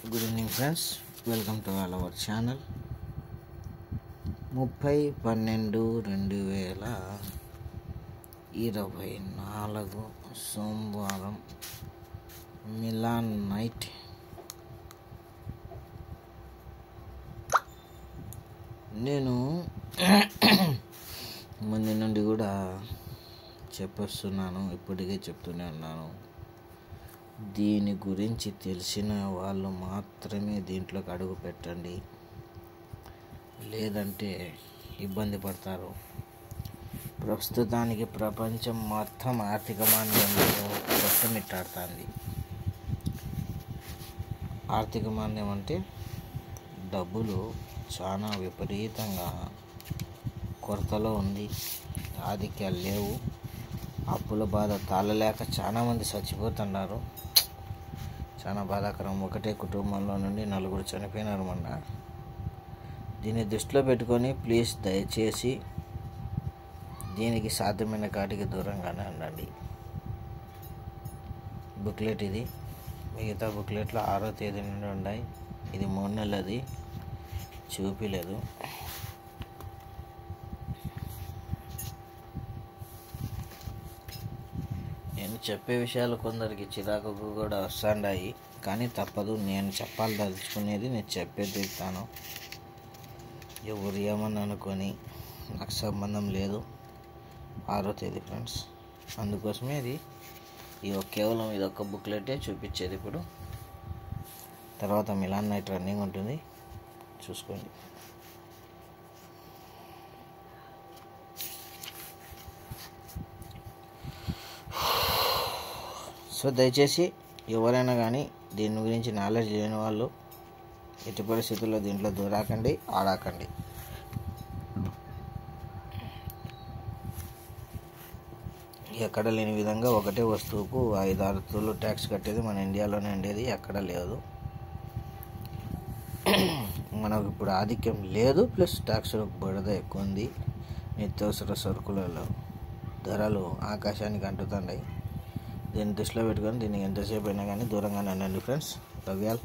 Good evening friends, welcome to our channel. 30/12/2024 సోమవారం melon night. నేను ముందు నుండి కూడా చెప్పేస్తున్నాను, ఇప్పటికే చెప్తూనే ఉన్నాను. దీని గురించి తెలిసిన వాళ్ళు మాత్రమే దీంట్లోకి అడుగు పెట్టండి, లేదంటే ఇబ్బంది పడతారు. ప్రస్తుతానికి ప్రపంచం మొత్తం ఆర్థిక మాంద్యంలో కొట్టమిట్టాడుతుంది. ఆర్థిక మాంద్యం అంటే డబ్బులు చాలా విపరీతంగా కొరతలో ఉంది, ఆధిక్యాలు లేవు, అప్పుల బాధ తాళలేక చాలామంది చచ్చిపోతున్నారు. చాలా బాధాకరం. ఒకటే కుటుంబంలో నుండి 4 చనిపోయినారు మొన్న. దీన్ని దృష్టిలో పెట్టుకొని ప్లీజ్ దయచేసి దీనికి సాధ్యమైన కాటికి దూరంగానే ఉండండి. బుక్లెట్ ఇది. మిగతా బుక్లెట్లు 6వ తేదీ నుండి ఉన్నాయి. ఇది 3 నెలలది, చూపిలేదు. నేను చెప్పే విషయాలు కొందరికి చిరాకుకు కూడా వస్తున్నాయి, కానీ తప్పదు. నేను చెప్పాలదలుచుకునేది నేను చెప్పే తీరుతాను. ఎవరు ఏమని అనుకొని నాకు సంబంధం లేదు. 6వ తేదీ ఫ్రెండ్స్, అందుకోసమే కేవలం ఇదొక్క బుక్లెటే చూపించేది. ఇప్పుడు తర్వాత మిలాన్ నైట్ రన్నింగ్ ఉంటుంది, చూసుకోండి. సో దయచేసి ఎవరైనా కానీ దీని గురించి నాలెడ్జ్ లేని వాళ్ళు ఎట్టి పరిస్థితుల్లో దీంట్లో దూరాకండి, ఆడాకండి. ఎక్కడ లేని విధంగా ఒకటే వస్తువుకు 5-6 తూర్లు ట్యాక్స్ కట్టేది మన ఇండియాలోనే ఉండేది, ఎక్కడ లేదు. మనకు ఇప్పుడు ఆధిక్యం లేదు, ప్లస్ ట్యాక్స్ బురద ఎక్కువ ఉంది. నిత్యావసర సరుకులలో ధరలు ఆకాశానికి అంటుతున్నాయి. దీన్ని దృష్టిలో పెట్టుకొని దీనికి ఎంతసేపు అయినా కానీ దూరంగానే ఉండండి ఫ్రెండ్స్. Love you all.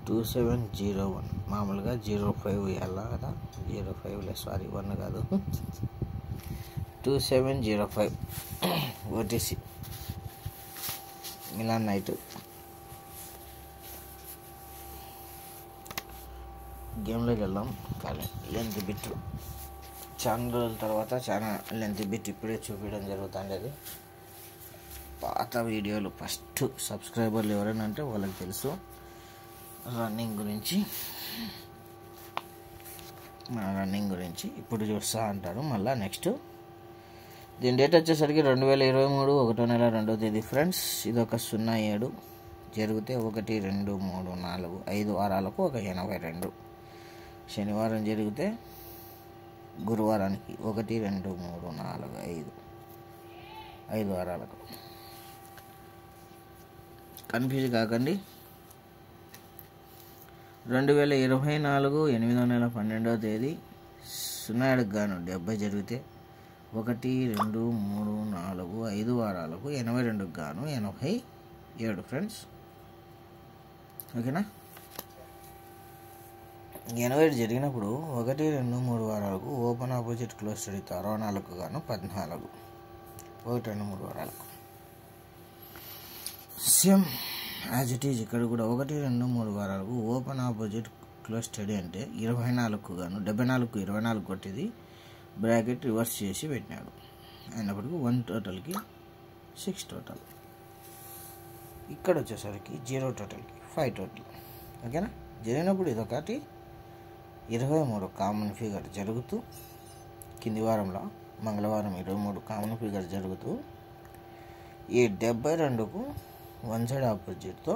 $2701 మామూలుగా 05 ఇవ్వాలా కదా, 05 సారీ 1 కాదు, 2705 ఓటీసీ మిలాన్ నైట్. గేమ్లోకి వెళ్దాం. కానీ లెంత్ బిట్ చాలా రోజుల తర్వాత చాలా లెంత్ బిట్ ఇప్పుడే చూపించడం జరుగుతుంది. అది పాత వీడియోలు ఫస్ట్ సబ్స్క్రైబర్లు ఎవరైనా అంటే వాళ్ళకి తెలుసు రన్నింగ్ గురించి ఇప్పుడు చూస్తా అంటారు. మళ్ళీ నెక్స్ట్ దీని డేట్ వచ్చేసరికి 2023 1వ నెల 2వ తేదీ ఫ్రెండ్స్. ఇది ఒక 07 జరిగితే 1, 2, 3, 4, 5 వారాలకు ఒక 82. శనివారం జరిగితే గురువారానికి 1, 2, 3, 4, 5 వారాలకు. కన్ఫ్యూజ్ కాకండి. 2024 8వ నెల 12వ తేదీ 07 గాను 70 జరిగితే 1, 2, 3, 4, 5 వారాలకు 82 గాను 87 ఫ్రెండ్స్. ఓకేనా? 87 జరిగినప్పుడు 1, 2, 3 వారాలకు ఓపెన్ ఆపోజిట్ క్లోజ్ స్టడీతో 64 గాను 14. 1, 2, 3 వారాలకు సేమ్ యాజ్ ఇట్ ఈజ్. ఇక్కడ కూడా 1, 2, 3 వారాలకు ఓపెన్ ఆపోజిట్ క్లోజ్ స్టడీ అంటే 24 గాను 74కు 24 కొట్టేది బ్రాకెట్ రివర్స్ చేసి పెట్టినాడు. అయినప్పటికీ 1 టోటల్కి 6 టోటల్. ఇక్కడ వచ్చేసరికి 0 టోటల్కి 5 టోటల్. ఓకేనా? జరిగినప్పుడు ఇదొకటి 23 కామన్ ఫిగర్ జరుగుతూ, కింది వారంలో మంగళవారం 23 కామన్ ఫిగర్ జరుగుతూ, ఈ 72కు 1 సైడ్ ఆపోజిట్తో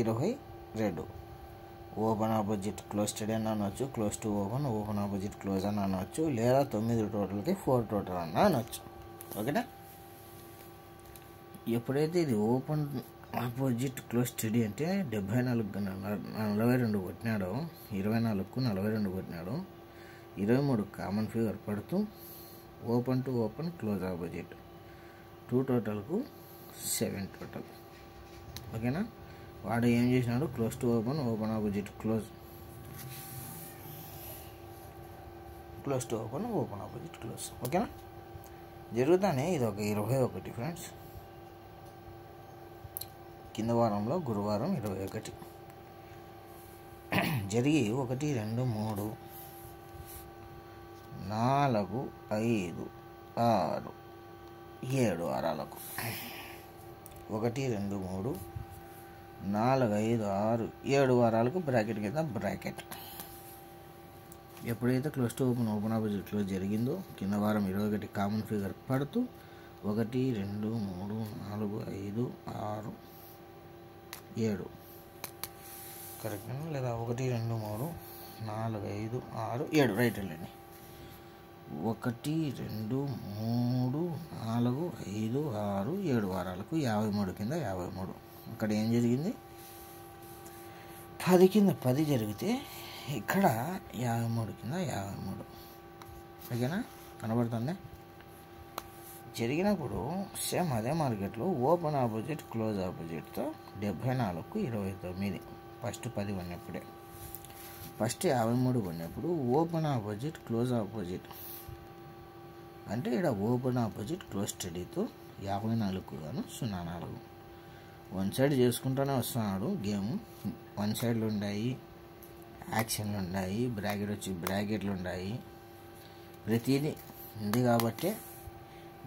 22 ఓపెన్ ఆపోజిట్ క్లోజ్ స్టడీ అని అనవచ్చు, close to open, open opposite close అని అనవచ్చు, లేదా 9 టోటల్కి 4 టోటల్ అని అనవచ్చు. ఓకేనా? ఎప్పుడైతే ఇది ఓపెన్ ఆపోజిట్ క్లోజ్ స్టడీ అంటే 42 కొట్టినాడో, 24కు 42 కొట్టినాడో, 23 కామన్ ఫిగర్ పడుతూ open to open close opposite 2 టోటల్కు 7 total. ఓకేనా? వాడు ఏం చేసినాడు? Close to open, open opposite close, close to open, open opposite close. ఓకేనా? జరుగుతానే ఇది ఒక 21 ఫ్రెండ్స్. కింద వారంలో గురువారం 21 జరిగి 1, 2, 3, 4, 5, 6, 7 వారాలకు 1, 2, 3, 4, 5, 6, 7 వారాలకు బ్రాకెట్ కింద బ్రాకెట్. ఎప్పుడైతే close to open, open opposite close జరిగిందో కింద వారం 21 కామన్ ఫిగర్ పడుతూ 1, 2, 3, 4, 5, 6, 7 కరెక్ట్ లేదా? 1, 2, 3, 4, 5, 6, 7 రైట్ వెళ్ళండి. 1, 2, 3, 4, 5, 6, 7 వారాలకు 53 కింద 53. అక్కడ ఏం జరిగింది? 10 కింద 10 జరిగితే ఇక్కడ 53 కింద 53. ఓకేనా? కనబడుతుంది. జరిగినప్పుడు సేమ్ అదే మార్కెట్లో ఓపెన్ ఆపోజిట్ క్లోజ్ ఆపోజిట్తో 74కు 29. ఫస్ట్ 10 కొన్నప్పుడే, ఫస్ట్ 53 కొన్నప్పుడు ఓపెన్ ఆపోజిట్ క్లోజ్ ఆపోజిట్ అంటే ఇక్కడ ఓపెన్ ఆపోజిట్ క్లోజ్ స్టడీతో 54కు గాను 04. వన్ సైడ్ చేసుకుంటూనే వస్తున్నాడు గేమ్. వన్ సైడ్లు ఉన్నాయి, యాక్షన్లు ఉన్నాయి, బ్రాకెట్ వచ్చి బ్రాకెట్లు ఉన్నాయి, ప్రతిదీ ఉంది కాబట్టి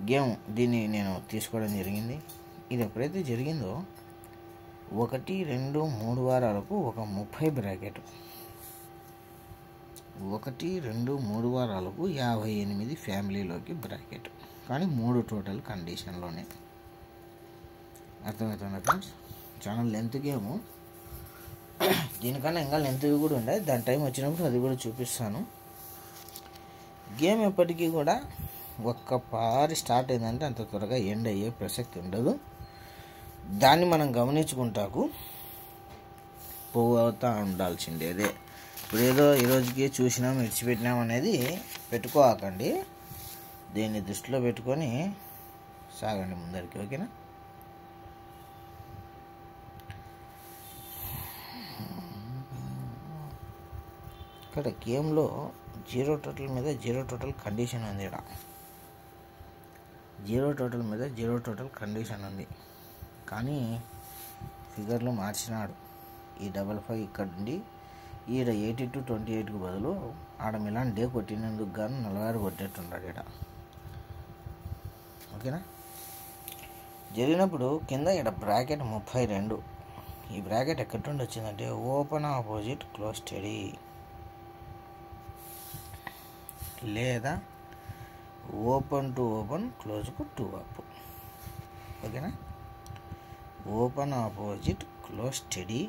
గేమ్ దీన్ని నేను తీసుకోవడం జరిగింది. ఇది ఎప్పుడైతే జరిగిందో 1, 2, 3 వారాలకు ఒక 30 బ్రాకెట్, 1, 2, 3 వారాలకు 58 ఫ్యామిలీలోకి బ్రాకెట్, కానీ 3 టోటల్ కండిషన్లోనే. అర్థమవుతుంది ఫ్రెండ్స్? చాలా లెంత్ గేము, దీనికన్నా ఇంకా లెంత్ కూడా ఉన్నాయి. దాని టైం వచ్చినప్పుడు అది కూడా చూపిస్తాను. గేమ్ ఎప్పటికీ కూడా ఒక్కపారి స్టార్ట్ అయిందంటే అంత త్వరగా ఎండ్ అయ్యే ప్రసక్తి ఉండదు. దాన్ని మనం గమనించుకుంటాకు పోతా ఉండాల్సిందేదే. ఇప్పుడు ఏదో ఈరోజుకి చూసినాం విడిచిపెట్టినాం అనేది పెట్టుకోకండి. దీన్ని దృష్టిలో పెట్టుకొని సాగండి ముందరికి. ఓకేనా? ఇక్కడ గేమ్లో 0 టోటల్ మీద 0 టోటల్ కండిషన్ ఉంది. ఇక్కడ 0 టోటల్ మీద 0 టోటల్ కండిషన్ ఉంది, కానీ ఫిగర్లు మార్చినాడు. ఈ 55 ఇక్కడ నుండి ఈడ 82-28కు బదులు ఆడ మిలాన్ డే కొట్టినందుకు గాను 46 కొట్టేట్టున్నాడు ఇక్కడ. ఓకేనా? జరిగినప్పుడు కింద ఇక్కడ బ్రాకెట్ 32. ఈ బ్రాకెట్ ఎక్కడి నుండి వచ్చిందంటే ఓపెన్ ఆపోజిట్ క్లోజ్ స్టడీ లేదా ఓపెన్ టు ఓపెన్ క్లోజ్కు 2 అప్. ఓకేనా? ఓపెన్ ఆపోజిట్ క్లోజ్ స్టడీ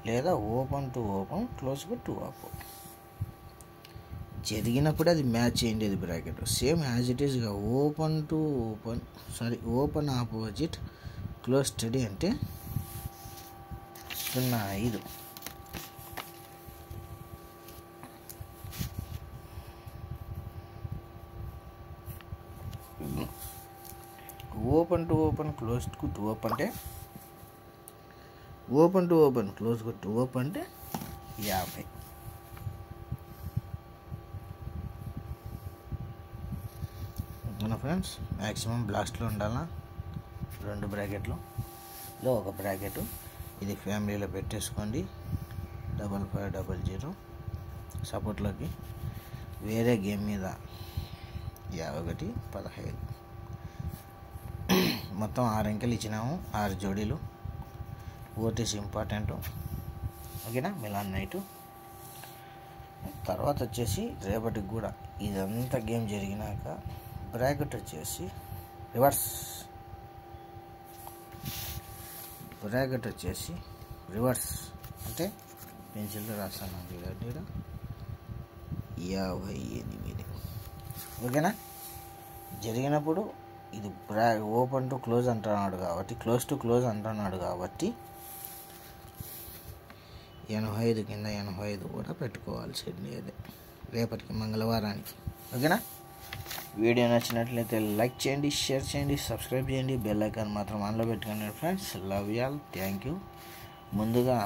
లేదా ఓపెన్ టు ఓపెన్ క్లోజ్కు 2 అప్ జరిగినప్పుడు అది మ్యాచ్ చేయండి. అది బ్రాకెట్ సేమ్ యాజ్ ఇట్ ఈస్గా ఓపెన్ ఆపోజిట్ క్లోజ్ స్టడీ అంటే 05. ఓపెన్ టు ఓపెన్ క్లోజ్కు 2 అప్ అంటే ఓపెన్ టు ఓపెన్ క్లోజ్కు 2 అప్ అంటే 50. మన ఫ్రెండ్స్ మ్యాక్సిమం బ్లాస్ట్లో ఉండాలా. 2 బ్రాకెట్లో ఒక బ్రాకెట్ ఇది ఫ్యామిలీలో పెట్టేసుకోండి. 5500 సపోర్ట్లోకి వేరే గేమ్ మీద 51, 15 మొత్తం 6 అంకెలు ఇచ్చినాము. 6 జోడీలు. ఓటీస్ ఇంపార్టెంట్. ఓకేనా? మిలాన్ నైటు తర్వాత వచ్చేసి రేపటికి కూడా ఇదంతా గేమ్ జరిగినాక బ్రాకెట్ వచ్చేసి రివర్స్. బ్రాకెట్ వచ్చేసి రివర్స్ అంటే పెన్సిల్తో రాస్తాను చూడండి 58. ఓకేనా? జరిగినప్పుడు ఇది ఓపెన్ టు క్లోజ్ అంటున్నాడు కాబట్టి క్లోజ్ టు క్లోజ్ అంటున్నాడు కాబట్టి 85 కింద 85 కూడా పెట్టుకోవాల్సింది అదే రేపటికి మంగళవారానికి. ఓకేనా? వీడియో నచ్చినట్లయితే లైక్ చేయండి, షేర్ చేయండి, సబ్స్క్రైబ్ చేయండి, బెల్ ఐకాన్ మాత్రం ఆన్లో పెట్టుకోండి friends. Love you all, thank you. ముందుగా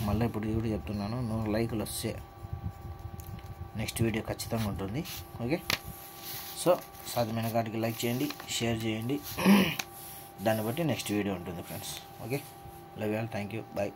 మళ్ళీ ఇప్పుడు కూడా చెప్తున్నాను, 100 లైకులు వస్తే నెక్స్ట్ వీడియో ఖచ్చితంగా ఉంటుంది. ఓకే, సో సాధ్యమైన కాటికి లైక్ చేయండి, షేర్ చేయండి, దాన్ని బట్టి నెక్స్ట్ వీడియో ఉంటుంది friends. Okay, love you all, thank you, bye.